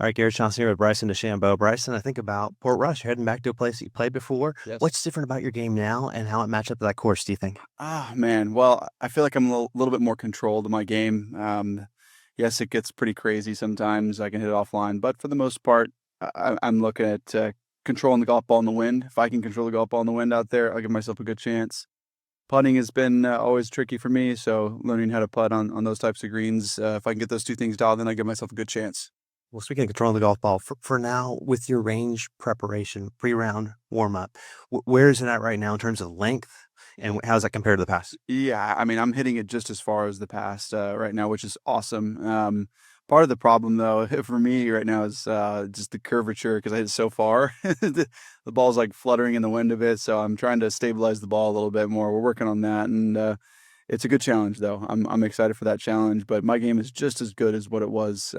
All right, Garrett Johnson here with Bryson DeChambeau. Bryson, I think about Port Rush. You're heading back to a place that you played before. Yes. What's different about your game now and how it matches up to that course, do you think? Ah, man. Well, I feel like I'm a little bit more controlled in my game. Yes, it gets pretty crazy sometimes. I can hit it offline, but for the most part, I'm looking at controlling the golf ball in the wind. If I can control the golf ball in the wind out there, I'll give myself a good chance. Putting has been always tricky for me, so learning how to putt on those types of greens, if I can get those two things dialed, then I give myself a good chance. Well, speaking of controlling the golf ball, for now, with your range preparation, pre-round warm up, where is it at right now in terms of length, and how does that compare to the past? Yeah, I mean, I'm hitting it just as far as the past right now, which is awesome. Part of the problem, though, for me right now is just the curvature because I hit it so far. The ball's like fluttering in the wind a bit, so I'm trying to stabilize the ball a little bit more. We're working on that, and it's a good challenge, though. I'm excited for that challenge, but my game is just as good as what it was,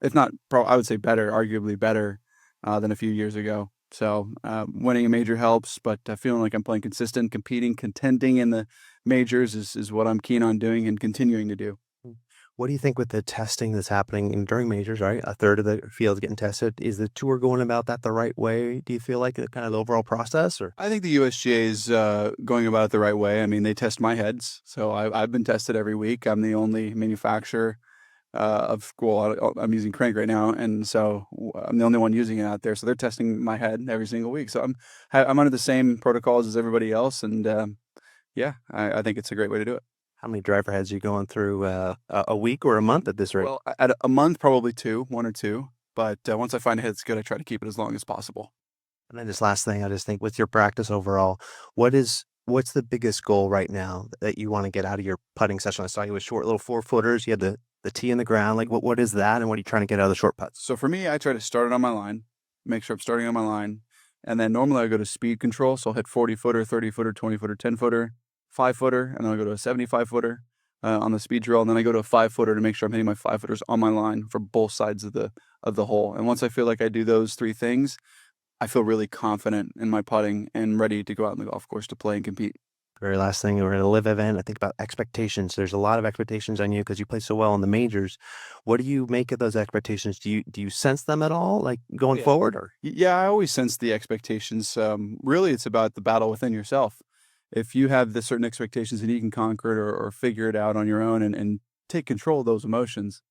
if not, I would say better, arguably better than a few years ago. So winning a major helps, but feeling like I'm playing consistent, competing, contending in the majors is what I'm keen on doing and continuing to do. Mm. What do you think with the testing that's happening during majors, right? A third of the field is getting tested. Is the tour going about that the right way? Do you feel like kind of the overall process, or? I think the USGA is going about it the right way. I mean, they test my heads, so I've been tested every week. I'm the only manufacturer I'm using Crank right now, and so I'm the only one using it out there. So they're testing my head every single week. So I'm under the same protocols as everybody else, and yeah, I think it's a great way to do it. How many driver heads are you going through a week or a month at this rate? Well, at a month, probably two, one or two. But once I find a head that's good, I try to keep it as long as possible. And then this last thing, I just think with your practice overall, what's the biggest goal right now that you want to get out of your putting session? I saw you with short little 4 footers. You had the tee in the ground. Like what is that, and what are you trying to get out of the short putts? So for me, I try to start it on my line, make sure I'm starting on my line, and then normally I go to speed control. So I'll hit 40-footer, 30-footer, 20-footer, 10-footer, 5-footer, and then I'll go to a 75-footer on the speed drill, and then I go to a 5-footer to make sure I'm hitting my 5-footers on my line for both sides of the hole. And once I feel like I do those three things, I feel really confident in my putting and ready to go out on the golf course to play and compete. Very last thing, we're at a live event. I think about expectations. There's a lot of expectations on you because you play so well in the majors. What do you make of those expectations? Do you sense them at all, like going Yeah. forward, or? Yeah, I always sense the expectations. Really, it's about the battle within yourself. If you have the certain expectations and you can conquer it or figure it out on your own and take control of those emotions.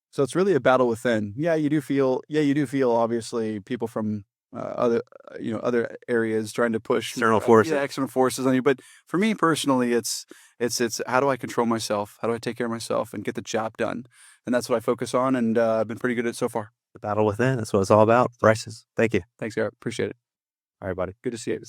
So it's really a battle within. Yeah, you do feel. Yeah, you do feel. Obviously, people from other areas trying to push External forces. yeah, external forces on you. But for me personally, it's how do I control myself? How do I take care of myself and get the job done? And that's what I focus on, and I've been pretty good at it so far. The battle within. That's what it's all about. Bryce, thank you. Thanks, Garrett. Appreciate it. All right, buddy. Good to see you.